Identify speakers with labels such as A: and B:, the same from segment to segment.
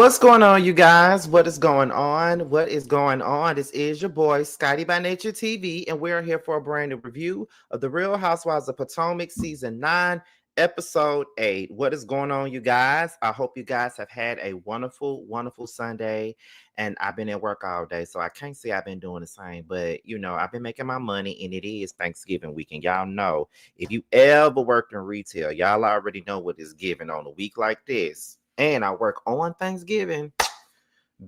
A: What's going on, you guys? What is going on? What is going on? This is your boy, Scotty by Nature TV, and we're here for a brand new review of The Real Housewives of Potomac Season 9, Episode 8. What is going on, you guys? I hope you guys have had a wonderful, wonderful Sunday, and I've been at work all day, so I can't say I've been doing the same, but, I've been making my money, and it is Thanksgiving weekend. Y'all know, if you ever worked in retail, y'all already know what is given on a week like this. And I work on Thanksgiving,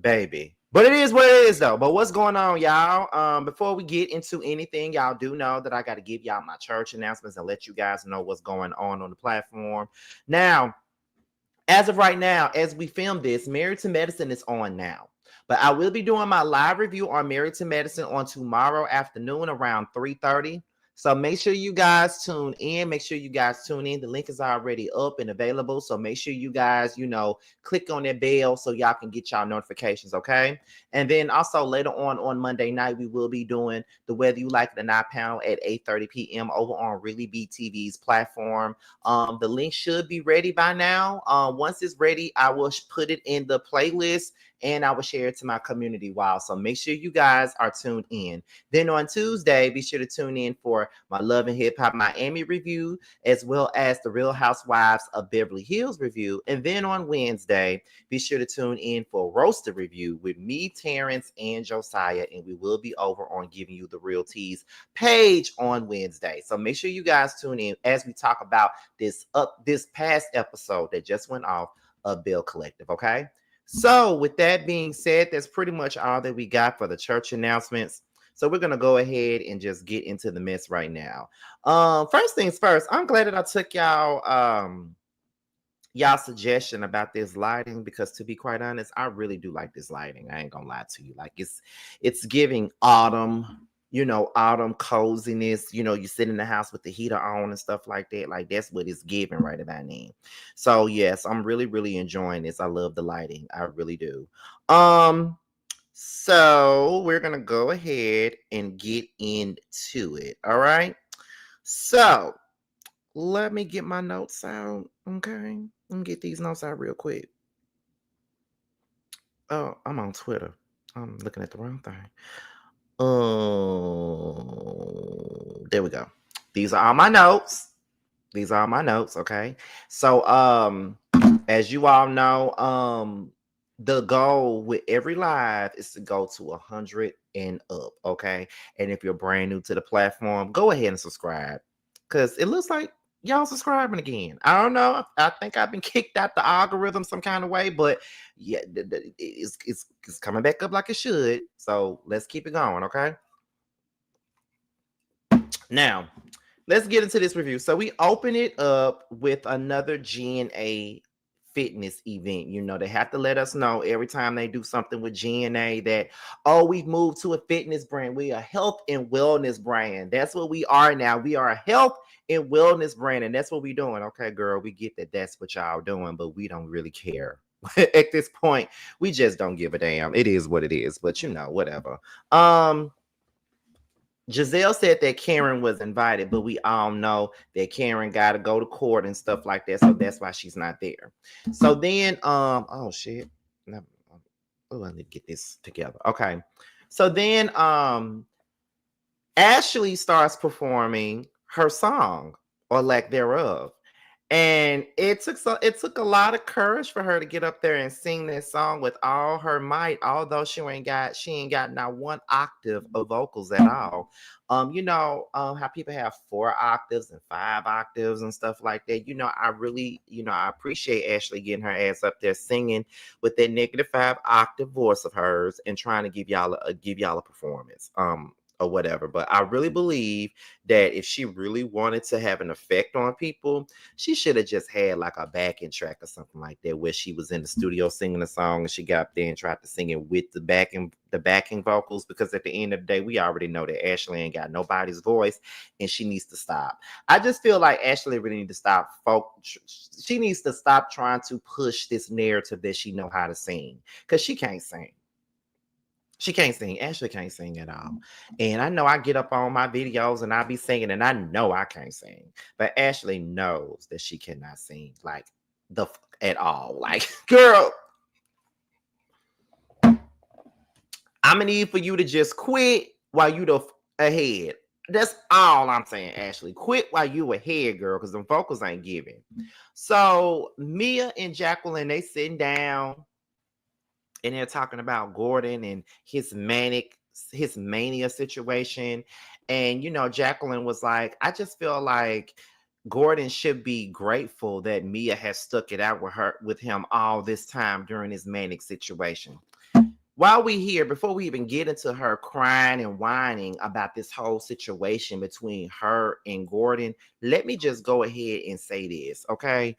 A: baby. But it is what it is, though. But what's going on, y'all? Before we get into anything, y'all do know that I got to give y'all my church announcements and let you guys know what's going on the platform. Now, as of right now, as we film this, Married to Medicine is on now. But I will be doing my live review on Married to Medicine on tomorrow afternoon around 3:30. So make sure you guys tune in. Make sure you guys tune in. The link is already up and available. So make sure you guys, click on that bell so y'all can get y'all notifications, okay? And then also later on Monday night, we will be doing the Whether You Like It or Not panel at 8:30 p.m. over on Really Be TV's platform. The link should be ready by now. Once it's ready, I will put it in the playlist and I will share it to my community while. So make sure you guys are tuned in. Then on Tuesday, be sure to tune in for my Love and Hip Hop Miami review, as well as the Real Housewives of Beverly Hills review. And then on Wednesday, be sure to tune in for Roasted review with me, Terrence, and Josiah. And we will be over on Giving You the Real Teas page on Wednesday. So make sure you guys tune in as we talk about this past episode that just went off of Bill Collective, okay? So with that being said, that's pretty much all that we got for the church announcements. So we're going to go ahead and just get into the mess right now. First things first, I'm glad that I took y'all suggestion about this lighting, because to be quite honest, I really do like this lighting. I ain't gonna lie to you. Like it's giving autumn, autumn coziness. You sit in the house with the heater on and stuff like that. Like that's what it's giving right about now. So yes, I'm really, really enjoying this. I love the lighting. I really do. So we're gonna go ahead and get into it. All right. So let me get my notes out. Okay. Let me get these notes out real quick. Oh, I'm on Twitter. I'm looking at the wrong thing. Oh, there we go. These are all my notes. Okay. So as you all know, the goal with every live is to go to 100 and up, okay? And if you're brand new to the platform, go ahead and subscribe, because it looks like y'all subscribing again. I don't know. I think I've been kicked out the algorithm some kind of way, but yeah, it's coming back up like it should. So let's keep it going, okay? Now, let's get into this review. So we open it up with another GNA fitness event. They have to let us know every time they do something with GNA that, oh, we've moved to a fitness brand. We are a health and wellness brand. That's what we are now. We are a health and wellness brand, and that's what we're doing. Okay, girl, we get that that's what y'all doing, but we don't really care. At this point, we just don't give a damn. It is what it is, but whatever. Giselle said that Karen was invited, but we all know that Karen got to go to court and stuff like that, so that's why she's not there. So then, oh shit, oh, I need to get this together. Okay, so then, Ashley starts performing her song or lack thereof. And it took a lot of courage for her to get up there and sing that song with all her might, although she ain't got not one octave of vocals at all. How people have 4 octaves and 5 octaves and stuff like that. I really, I appreciate Ashley getting her ass up there singing with that -5 octave voice of hers and trying to give y'all a performance. Or whatever. But I really believe that if she really wanted to have an effect on people, she should have just had like a backing track or something like that, where she was in the studio singing a song and she got up there and tried to sing it with the backing vocals. Because at the end of the day, we already know that Ashley ain't got nobody's voice and she needs to stop. I just feel like Ashley really needs to stop. She needs to stop trying to push this narrative that she know how to sing, because she can't sing. She can't sing. Ashley can't sing at all. And I know I get up on my videos and I be singing, and I know I can't sing. But Ashley knows that she cannot sing like at all. Like, girl, I'm gonna need for you to just quit while you the ahead. That's all I'm saying, Ashley. Quit while you ahead, girl, because them vocals ain't giving. So Mia and Jacqueline, they sitting down and they're talking about Gordon and his mania situation. And Jacqueline was like, I just feel like Gordon should be grateful that Mia has stuck it out with him all this time during his manic situation. While we here, before we even get into her crying and whining about this whole situation between her and Gordon, let me just go ahead and say this, okay?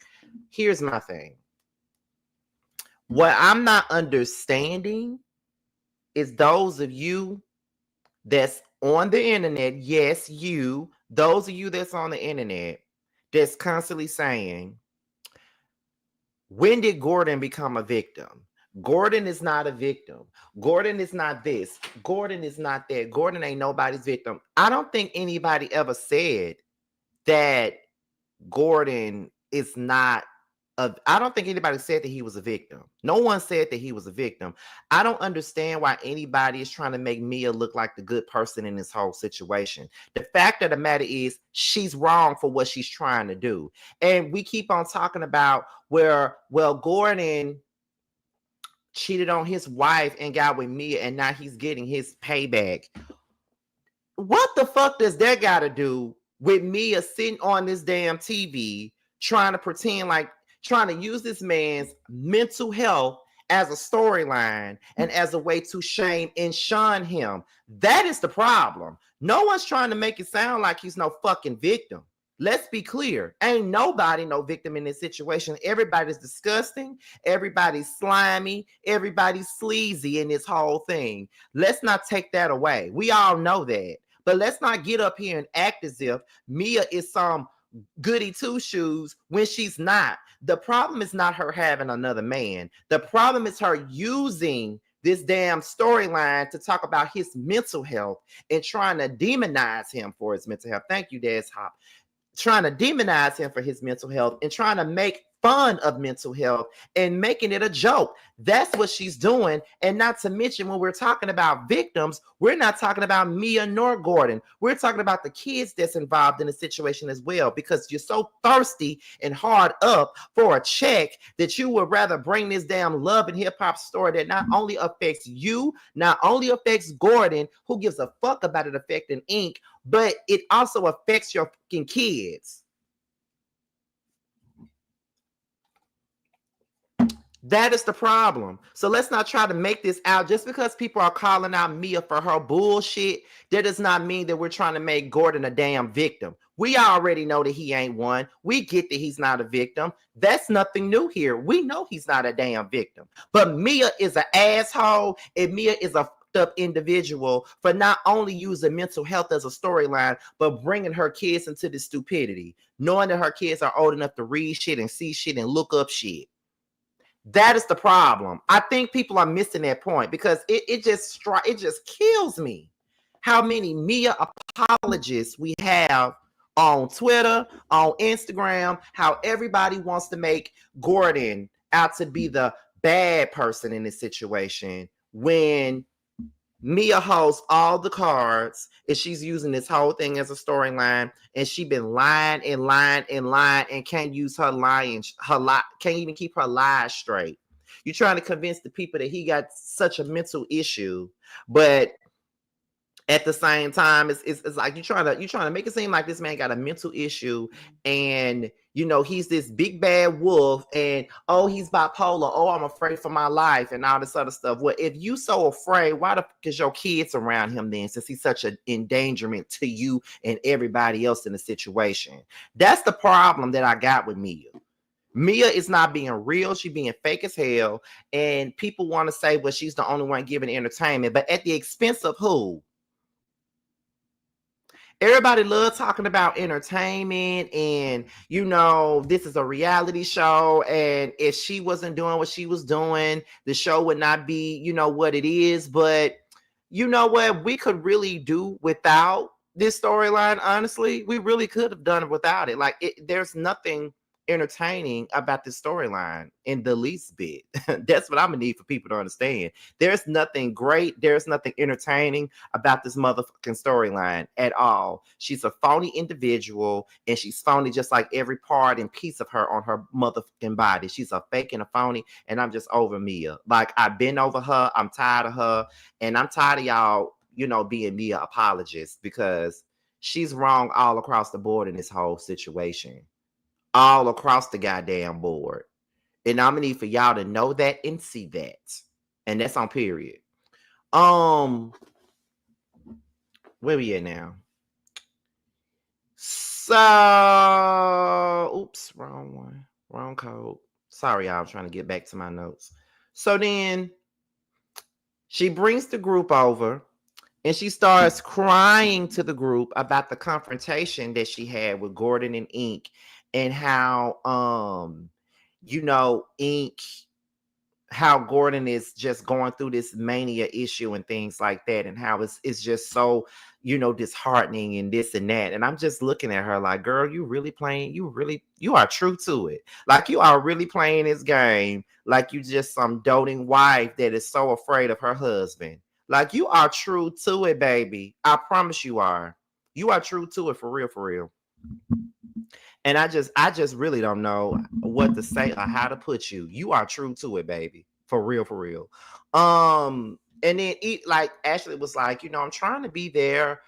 A: Here's my thing. What I'm not understanding is those of you that's on the internet, yes, those of you that's on the internet that's constantly saying, when did Gordon become a victim? Gordon is not a victim. Gordon is not this. Gordon is not that. Gordon ain't nobody's victim. I don't think anybody ever said that Gordon is not I don't think anybody said that he was a victim. No one said that he was a victim. I don't understand why anybody is trying to make Mia look like the good person in this whole situation. The fact of the matter is she's wrong for what she's trying to do. And we keep on talking about Gordon cheated on his wife and got with Mia, and now he's getting his payback. What the fuck does that got to do with Mia sitting on this damn TV trying to use this man's mental health as a storyline and as a way to shame and shun him? That is the problem. No one's trying to make it sound like he's no fucking victim. Let's be clear. Ain't nobody no victim in this situation. Everybody's disgusting. Everybody's slimy. Everybody's sleazy in this whole thing. Let's not take that away. We all know that. But let's not get up here and act as if Mia is some goody two-shoes when she's not. The problem is not her having another man. The problem is her using this damn storyline to talk about his mental health and trying to demonize him for his mental health. Thank you, Des Hop. Trying to demonize him for his mental health and trying to make fun of mental health and making it a joke. That's what she's doing. And not to mention, when we're talking about victims, we're not talking about Mia nor Gordon. We're talking about the kids that's involved in the situation as well, because you're so thirsty and hard up for a check that you would rather bring this damn love and hip hop story that not only affects you, not only affects Gordon, who gives a fuck about it affecting Ink, but it also affects your fucking kids. That is the problem. So let's not try to make this out. Just because people are calling out Mia for her bullshit, that does not mean that we're trying to make Gordon a damn victim. We already know that he ain't one. We get that he's not a victim. That's nothing new here. We know he's not a damn victim. But Mia is an asshole, and Mia is a up individual for not only using mental health as a storyline, but bringing her kids into this stupidity, knowing that her kids are old enough to read shit and see shit and look up shit. That is the problem. I think people are missing that point, because it just kills me how many Mia apologists we have on Twitter, on Instagram, how everybody wants to make Gordon out to be the bad person in this situation, when Mia holds all the cards and she's using this whole thing as a storyline, and she's been lying and can't use her can't even keep her lies straight. You're trying to convince the people that he got such a mental issue, but at the same time, it's like you're trying to make it seem like this man got a mental issue, and he's this big bad wolf, and he's bipolar. I'm afraid for my life and all this other stuff. Well, if you so afraid, why the fuck is your kids around him then, since he's such an endangerment to you and everybody else in the situation? That's the problem that I got with Mia. Mia is not being real. She's being fake as hell, and people want to say, well, she's the only one giving entertainment, but at the expense of who? Everybody loves talking about entertainment, and this is a reality show, and if she wasn't doing what she was doing, the show would not be what it is. But you know what, we could really do without this storyline. Honestly, we really could have done it without it. Like, there's nothing entertaining about this storyline in the least bit. That's what I'm gonna need for people to understand. There's nothing great, there's nothing entertaining about this motherfucking storyline at all. She's a phony individual, and she's phony just like every part and piece of her on her motherfucking body. She's a fake and a phony, and I'm just over Mia. Like, I've been over her, I'm tired of her, and I'm tired of y'all, being Mia apologists, because she's wrong all across the board in this whole situation. All across the goddamn board. And I'm gonna need for y'all to know that and see that. And that's on period. Where we at now? So, oops, wrong one. Wrong code. Sorry, y'all, I'm trying to get back to my notes. So then she brings the group over, and she starts crying to the group about the confrontation that she had with Gordon and Ink, and how Ink, how Gordon is just going through this mania issue and things like that, and how it's just so disheartening and this and that. And I'm just looking at her like, girl, you really playing, you are true to it. Like, you are really playing this game like you just some doting wife that is so afraid of her husband. Like, you are true to it, baby. I promise you are. You are true to it, for real, for real. And I just really don't know what to say or how to put you. You are true to it, baby. For real, for real. And then like Ashley was like, I'm trying to be there,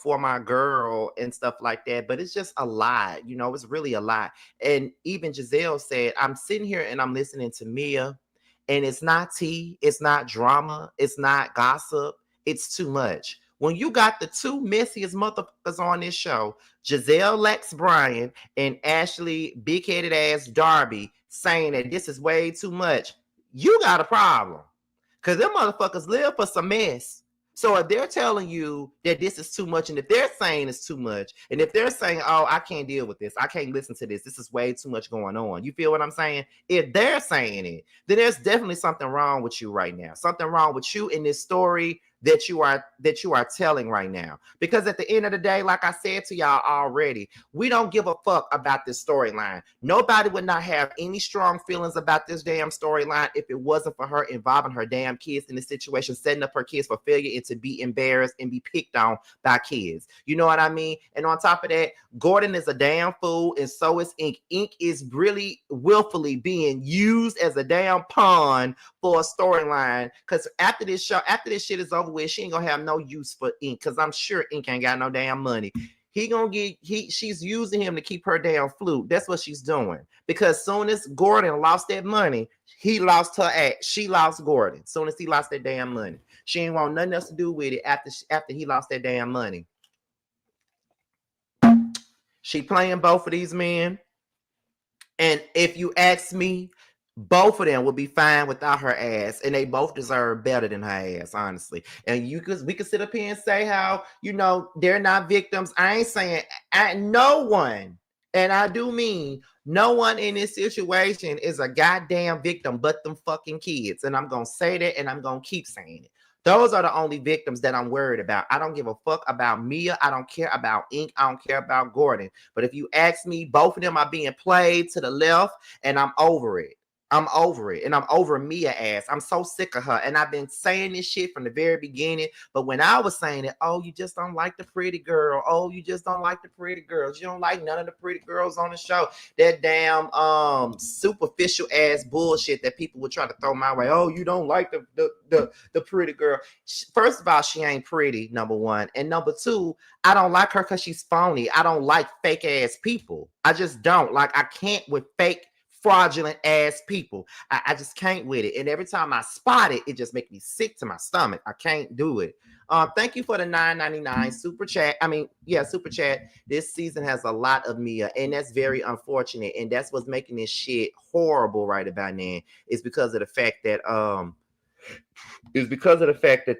A: for my girl and stuff like that, but it's just a lot, it's really a lot. And even Giselle said, I'm sitting here and I'm listening to Mia, and it's not tea, it's not drama, it's not gossip, it's too much. When you got the two messiest motherfuckers on this show, Giselle Lex Bryan and Ashley big headed ass Darby, saying that this is way too much, you got a problem. Because them motherfuckers live for some mess. So if they're telling you that this is too much, and if they're saying it's too much, and if they're saying, oh, I can't deal with this, I can't listen to this is way too much going on, you feel what I'm saying? If they're saying it, then there's definitely something wrong with you right now. Something wrong with you in this story that you are telling right now. Because at the end of the day, like I said to y'all already, we don't give a fuck about this storyline. Nobody would not have any strong feelings about this damn storyline if it wasn't for her involving her damn kids in this situation, setting up her kids for failure and to be embarrassed and be picked on by kids. You know what I mean? And on top of that, Gordon is a damn fool, and so is Ink. Ink is really willfully being used as a damn pawn for a storyline. Because after this shit is over with, she ain't gonna have no use for Ink, because I'm sure Ink ain't got no damn money. She's using him to keep her damn flute. That's what she's doing. Because soon as Gordon lost that money, he lost her act. She lost Gordon. Soon as he lost that damn money, she ain't want nothing else to do with it after he lost that damn money. She playing both of these men. And if you ask me, both of them would be fine without her ass, and they both deserve better than her ass, honestly. And we could sit up here and say how they're not victims. I ain't saying no one, and I do mean no one in this situation is a goddamn victim but them fucking kids. And I'm gonna say that, and I'm gonna keep saying it. Those are the only victims that I'm worried about. I don't give a fuck about Mia. I don't care about Ink. I don't care about Gordon. But if you ask me, both of them are being played to the left, and I'm over it. I'm over it, and I'm over Mia ass. I'm so sick of her, and I've been saying this shit from the very beginning. But when I was saying it, oh, you just don't like the pretty girl. Oh, you just don't like the pretty girls. You don't like none of the pretty girls on the show. That damn superficial ass bullshit that people would try to throw my way. Oh, you don't like the pretty girl. First of all, she ain't pretty, number one, and number two, I don't like her because she's phony. I don't like fake ass people. I just don't. Like, I can't with fake, fraudulent ass people. I just can't with it. And every time I spot it, it just makes me sick to my stomach. I can't do it. Thank you for the $9.99 super chat. Super chat. This season has a lot of Mia, and that's very unfortunate. And that's what's making this shit horrible right about now. It's because of the fact that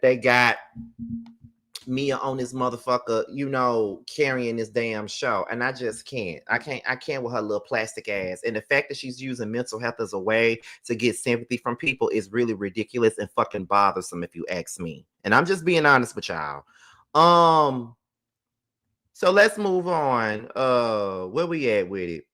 A: they got Mia on this motherfucker, carrying this damn show. And I just can't. I can't with her little plastic ass. And the fact that she's using mental health as a way to get sympathy from people is really ridiculous and fucking bothersome, if you ask me. And I'm just being honest with y'all. So let's move on. Where we at with it?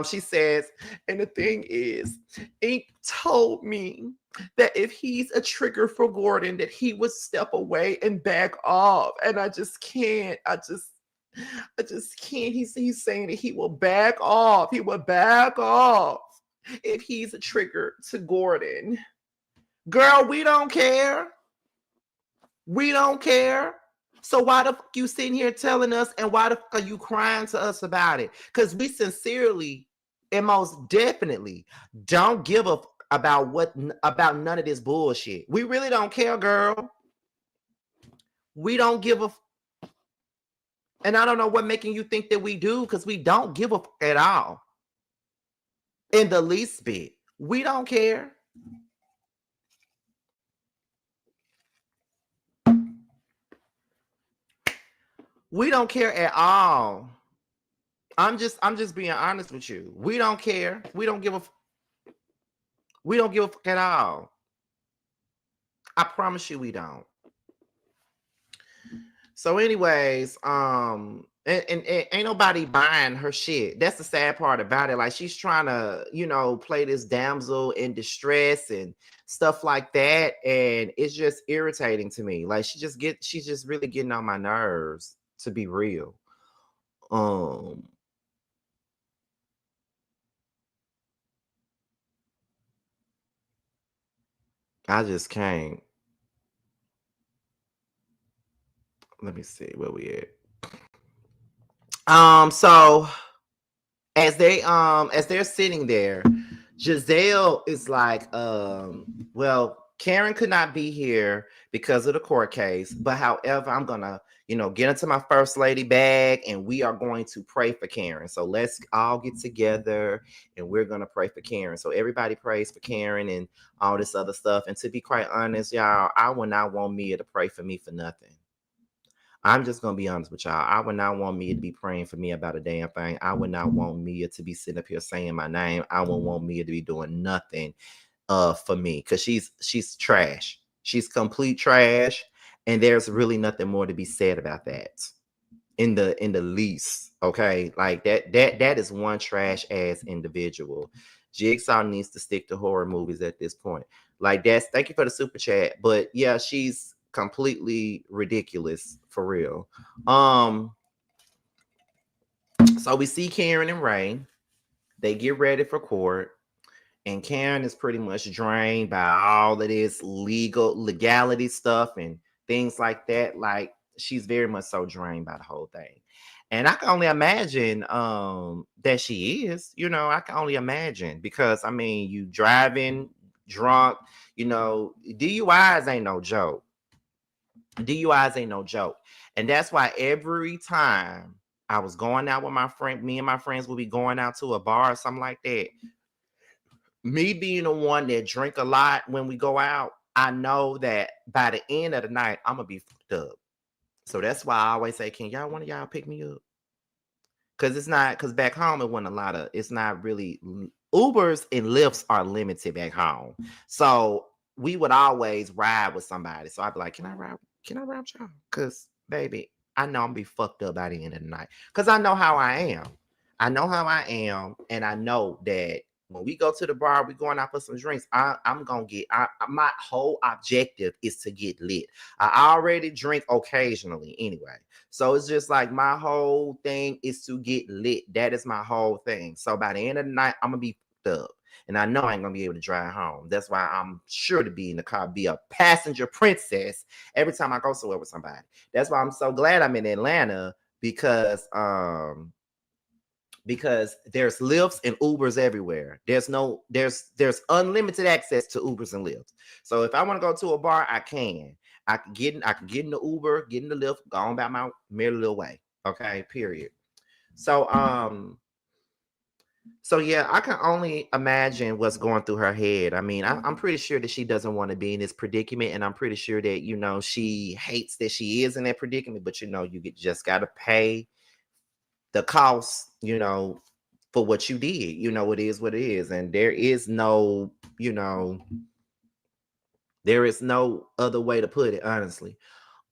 A: She says, and the thing is, Ink told me that if he's a trigger for Gordon, that he would step away and back off. And I just can't. I just can't. He's saying that he will back off. He will back off if he's a trigger to Gordon. Girl, we don't care. We don't care. So why the fuck you sitting here telling us, and why the fuck are you crying to us about it? Because we sincerely and most definitely don't give a fuck about none of this bullshit. We really don't care, girl. We don't give a fuck. And I don't know what making you think that we do, because we don't give a fuck at all. In the least bit. We don't care. We don't care at all. I'm just being honest with you. We don't care. We don't give a fuck at all. I promise you we don't. So anyways, and ain't nobody buying her shit. That's the sad part about it. Like, she's trying to, play this damsel in distress and stuff like that, and it's just irritating to me. Like, she's just really getting on my nerves, to be real. I just can't. Let me see where we at. So as they're sitting there, Giselle is like, well, Karen could not be here because of the court case, but however, I'm gonna, get into my first lady bag, and we are going to pray for Karen. So let's all get together and we're gonna pray for Karen. So everybody prays for Karen and all this other stuff. And to be quite honest, y'all, I would not want Mia to pray for me for nothing. I'm just gonna be honest with y'all. I would not want Mia to be praying for me about a damn thing. I would not want Mia to be sitting up here saying my name. I wouldn't want Mia to be doing nothing for me, because she's trash. She's complete trash, and there's really nothing more to be said about that in the least. Okay, like that is one trash ass individual. Jigsaw needs to stick to horror movies at this point. Like, thank you for the super chat, but yeah, she's completely ridiculous for real. So we see Karen and Ray. They get ready for court, and Karen is pretty much drained by all of this legality stuff and things like that. Like, she's very much so drained by the whole thing. And I can only imagine that she is, I can only imagine, because I mean, you driving drunk, DUIs ain't no joke. DUIs ain't no joke. And that's why every time I was going out with my friend, me and my friends would be going out to a bar or something like that. Me being the one that drink a lot when we go out, I know that by the end of the night, I'm going to be fucked up. So that's why I always say, can one of y'all pick me up? Because back home, it's not really, Ubers and Lyfts are limited back home. So we would always ride with somebody. So I'd be like, can I ride with y'all? Because, baby, I know I'm going to be fucked up by the end of the night. Because I know how I am. And I know that when we go to the bar, we going out for some drinks. I'm going to my whole objective is to get lit. I already drink occasionally anyway. So it's just like my whole thing is to get lit. That is my whole thing. So by the end of the night, I'm going to be fucked up. And I know I ain't going to be able to drive home. That's why I'm sure to be in the car, be a passenger princess every time I go somewhere with somebody. That's why I'm so glad I'm in Atlanta, because there's Lyfts and Ubers everywhere. There's unlimited access to Ubers and Lyfts. So if I want to go to a bar, I can. I can get in the Uber, get in the Lyft, go on about my merry little way. Okay, period. So yeah, I can only imagine what's going through her head. I mean, I'm pretty sure that she doesn't want to be in this predicament, and I'm pretty sure that she hates that she is in that predicament. But you just gotta pay the cost, for what you did. It is what it is, and there is no other way to put it, honestly.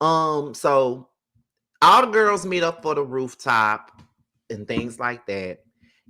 A: So all the girls meet up for the rooftop and things like that,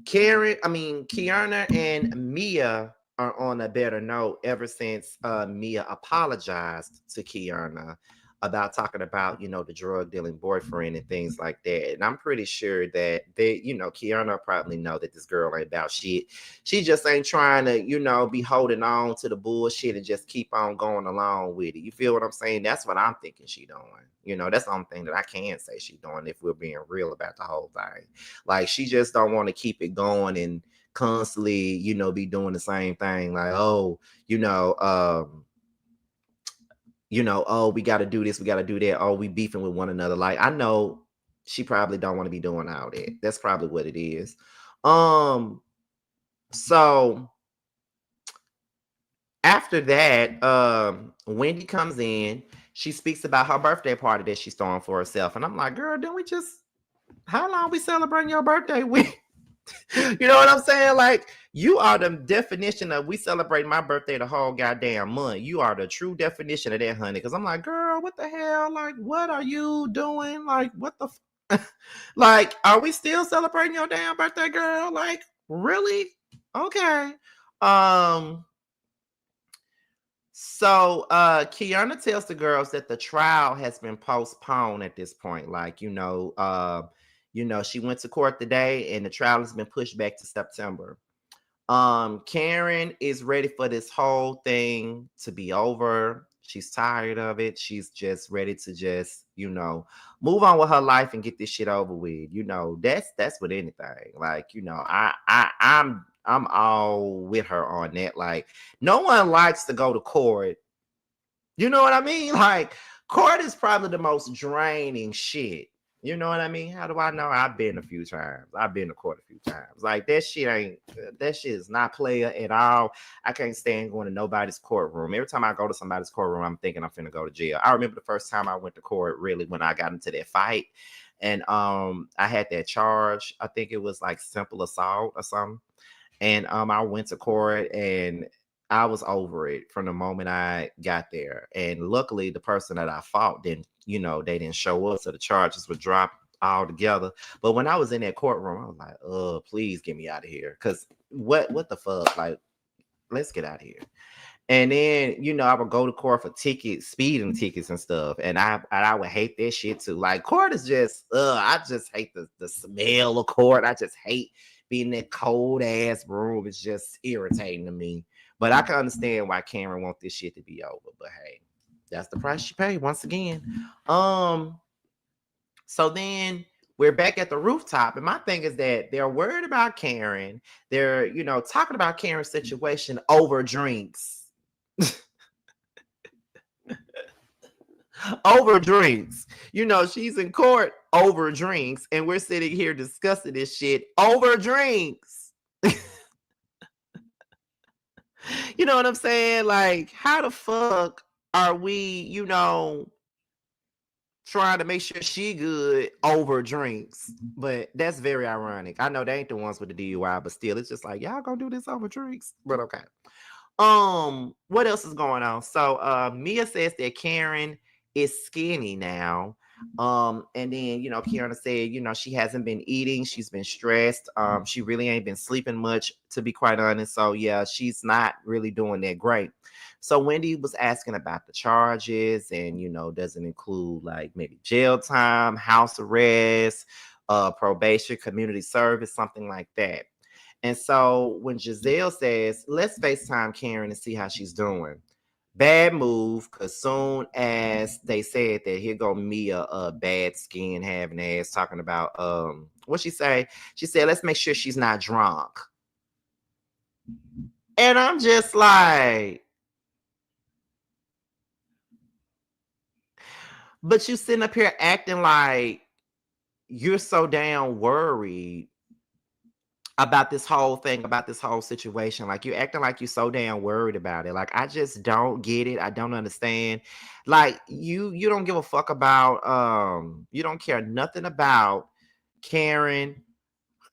A: Kiana and Mia are on a better note ever since Mia apologized to Kiana about talking about, the drug dealing boyfriend and things like that. And I'm pretty sure that Kiana probably know that this girl ain't about shit. She just ain't trying to, be holding on to the bullshit and just keep on going along with it. You feel what I'm saying? That's what I'm thinking she doing. That's the only thing that I can say she doing if we're being real about the whole thing. Like she just don't want to keep it going and constantly, be doing the same thing. Like, oh, oh, we got to do this, we got to do that. Oh, we beefing with one another. Like, I know she probably don't want to be doing all that. That's probably what it is. So after that, Wendy comes in. She speaks about her birthday party that she's throwing for herself, and I'm like, girl, didn't we just? How long we celebrating your birthday with? You know what I'm saying? Like, you are the definition of we celebrate my birthday the whole goddamn month. You are the true definition of that, honey. Because I'm like, girl, what the hell? Like, what are you doing? Like, what the like, are we still celebrating your damn birthday, girl? Like, really? Okay. So Kiana tells the girls that the trial has been postponed at this point. Like, she went to court today and the trial has been pushed back to September. Karen is ready for this whole thing to be over. She's tired of it. She's just ready to just, move on with her life and get this shit over with. That's with anything. Like, I'm all with her on that. Like, no one likes to go to court. You know what I mean? Like, court is probably the most draining shit. You know what I mean? How do I know? I've been a few times. I've been to court a few times. Like, that shit is not player at all. I can't stand going to nobody's courtroom. Every time I go to somebody's courtroom, I'm thinking I'm finna go to jail. I remember the first time I went to court, really, when I got into that fight. And I had that charge. I think it was like simple assault or something. And I went to court and I was over it from the moment I got there. And luckily, the person that I fought didn't, they didn't show up. So the charges were dropped all together. But when I was in that courtroom, I was like, oh, please get me out of here. Because what the fuck? Like, let's get out of here. And then, I would go to court for speeding tickets and stuff. And I would hate that shit too. Like, court is just, I just hate the smell of court. I just hate being in that cold ass room. It's just irritating to me. But I can understand why Karen wants this shit to be over. But hey, that's the price she paid once again. So then we're back at the rooftop. And my thing is that they're worried about Karen. They're, talking about Karen's situation over drinks. Over drinks. She's in court over drinks, and we're sitting here discussing this shit over drinks. You know what I'm saying? Like, how the fuck are we, trying to make sure she good over drinks? But that's very ironic. I know they ain't the ones with the DUI, but still, it's just like, y'all gonna do this over drinks? But okay. What else is going on? So Mia says that Karen is skinny now. And then Kiana said, she hasn't been eating, she's been stressed. She really ain't been sleeping much, to be quite honest. So yeah, she's not really doing that great. So Wendy was asking about the charges, and does it include like maybe jail time, house arrest, probation, community service, something like that. And so when Giselle says, let's FaceTime Karen and see how she's doing. Bad move, because soon as they said that, here go Mia, bad skin, having ass, talking about, what she say? She said, let's make sure she's not drunk. And I'm just like, but you sitting up here acting like you're so damn worried about this whole thing, about this whole situation. Like, you're acting like you're so damn worried about it. Like, I just don't get it. I don't understand. Like, you don't give a fuck about, you don't care nothing about Karen,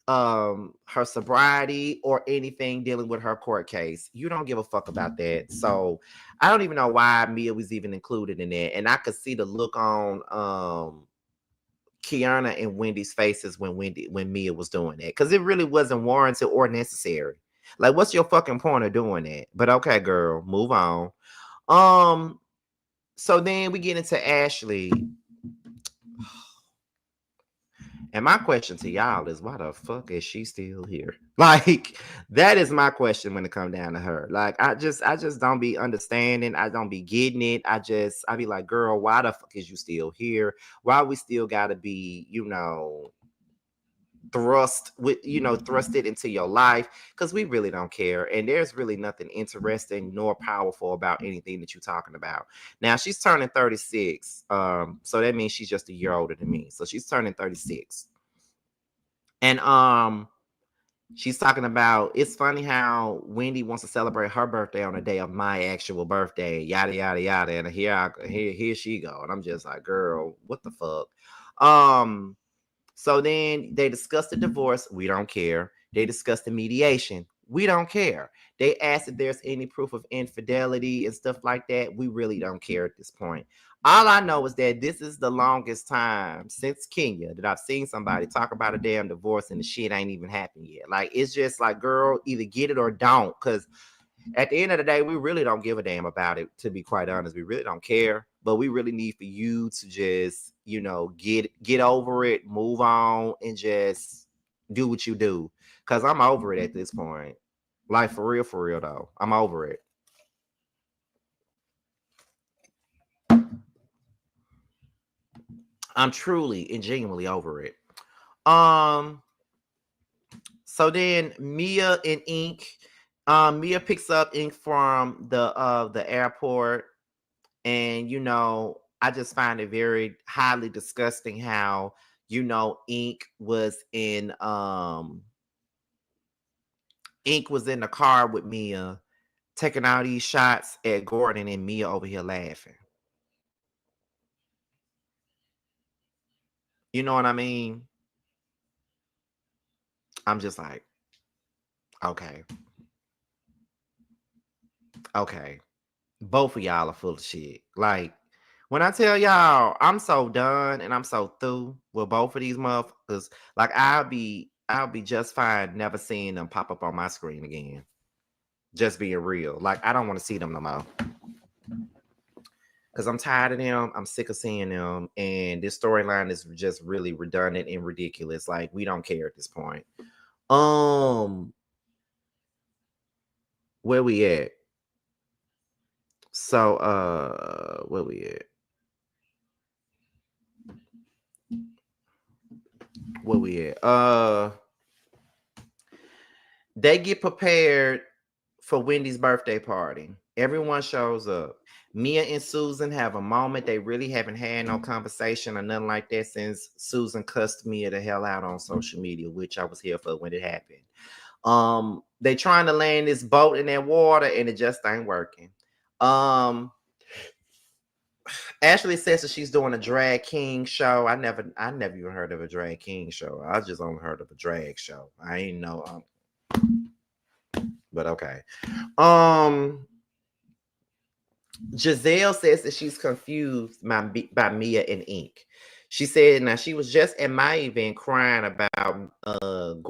A: her sobriety, or anything dealing with her court case. You don't give a fuck about that. So I don't even know why Mia was even included in that. And I could see the look on Kiana and Wendy's faces when Mia was doing that, because it really wasn't warranted or necessary. Like, what's your fucking point of doing that? But okay, girl, move on. So then we get into Ashley. And my question to y'all is, why the fuck is she still here? Like, that is my question when it comes down to her. Like, I just don't be understanding. I don't be getting it. I be like, girl, why the fuck is you still here? Why we still gotta be, thrusted into your life? Because we really don't care. And there's really nothing interesting nor powerful about anything that you're talking about. Now, she's turning 36. So that means she's just a year older than me. So she's turning 36. And she's talking about, it's funny how Wendy wants to celebrate her birthday on the day of my actual birthday, yada yada yada. And here she go. And I'm just like, girl, what the fuck? So then they discussed the divorce. We don't care. They discussed the mediation. We don't care. They asked if there's any proof of infidelity and stuff like that. We really don't care at this point. All I know is that this is the longest time since Kenya that I've seen somebody talk about a damn divorce and the shit ain't even happened yet. Like, it's just like, girl, either get it or don't. Because at the end of the day, we really don't give a damn about it, to be quite honest. We really don't care. But we really need for you to just, get over it, move on, and just do what you do. Because I'm over it at this point. Like, for real, though. I'm over it. I'm truly and genuinely over it. So then Mia and Ink. Mia picks up Ink from the airport. And I just find it very highly disgusting how, Ink was in the car with Mia, taking all these shots at Gordon, and Mia over here laughing. You know what I mean? I'm just like, okay. Both of y'all are full of shit. Like, when I tell y'all, I'm so done and I'm so through with both of these motherfuckers. Like, I'll be just fine never seeing them pop up on my screen again. Just being real. Like, I don't want to see them no more. Because I'm tired of them. I'm sick of seeing them. And this storyline is just really redundant and ridiculous. Like, we don't care at this point. Where we at? So, where we at? Where we at? They get prepared for Wendy's birthday party. Everyone shows up. Mia and Susan have a moment. They really haven't had no conversation or nothing like that since Susan cussed Mia the hell out on social media, which I was here for when it happened. They trying to land this boat in that water and it just ain't working. Ashley says that she's doing a drag king show. I never even heard of a drag king show. I just only heard of a drag show. I ain't know. But okay. Giselle says that she's confused by Mia and Ink. She said, now she was just at my event crying about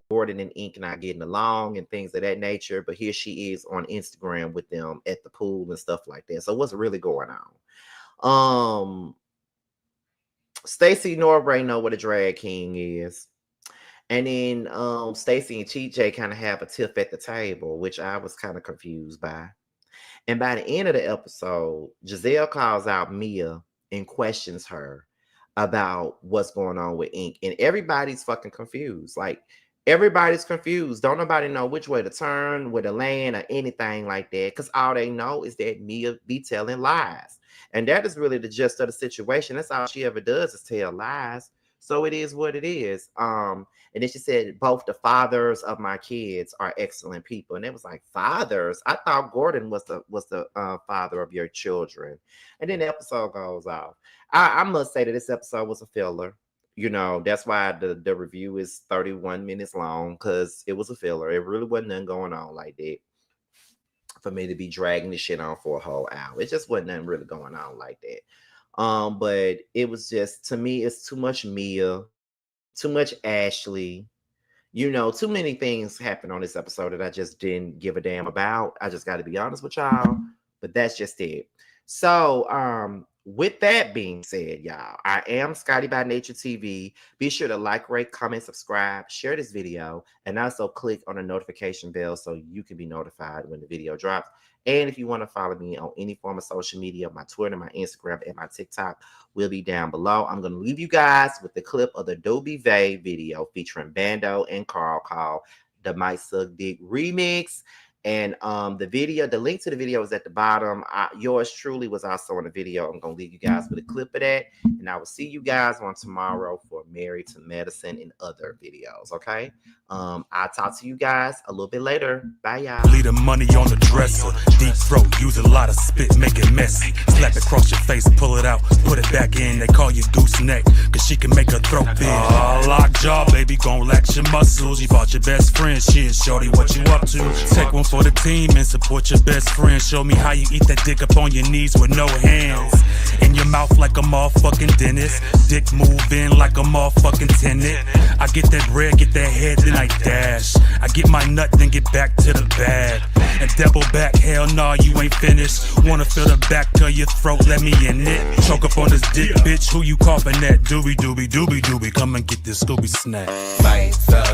A: Gordon and Ink not getting along and things of that nature. But here she is on Instagram with them at the pool and stuff like that. So what's really going on? Stacey Norbury know what a drag king is. And then Stacey and TJ kind of have a tiff at the table, which I was kind of confused by. And by the end of the episode, Giselle calls out Mia and questions her about what's going on with Ink. And everybody's fucking confused. Like, everybody's confused. Don't nobody know which way to turn, where to land, or anything like that. Because all they know is that Mia be telling lies. And that is really the gist of the situation. That's all she ever does is tell lies. So it is what it is. And then she said, both the fathers of my kids are excellent people. And it was like, fathers? I thought Gordon was the father of your children. And then the episode goes off. I must say that this episode was a filler. That's why the review is 31 minutes long, because it was a filler. It really wasn't nothing going on like that for me to be dragging this shit on for a whole hour. It just wasn't nothing really going on like that. But it was just, to me, it's too much Mia, too much Ashley. You know, too many things happened on this episode that I just didn't give a damn about. I just got to be honest with y'all, but that's just it. So, with that being said, y'all, I am Scotty by Nature TV. Be sure to like, rate, comment, subscribe, share this video, and also click on the notification bell so you can be notified when the video drops. And if you want to follow me on any form of social media, my Twitter, my Instagram, and my TikTok will be down below. I'm going to leave you guys with the clip of the Dublavaee video featuring Bando and Carl called the Might Suck Dick Remix. And the link to the video is at the bottom. Yours truly was also in the video. I'm going to leave you guys with a clip of that. And I will see you guys on tomorrow for Married to Medicine and other videos, okay? I'll talk to you guys a little bit later. Bye, y'all.
B: Leave the money on the dresser. Deep throat, use a lot of spit, make it messy. Slap it across your face, pull it out, put it back in. They call you gooseneck, cause she can make her throat big. Lockjaw, baby, gon' lax your muscles. You bought your best friend, shit, shorty, what you up to? Take one for the team and support your best friend. Show me how you eat that dick up on your knees with no hands. In your mouth like a motherfucking dentist. Dick move in like a motherfucking tenant. I get that bread, get that head, then I dash. I get my nut, then get back to the bag. And double back, hell nah, you ain't finished. Wanna feel the back of your throat, let me in it. Choke up on this dick, bitch, who you coughing at? Doobie doobie doobie doobie, come and get this Scooby snack.
C: Might suck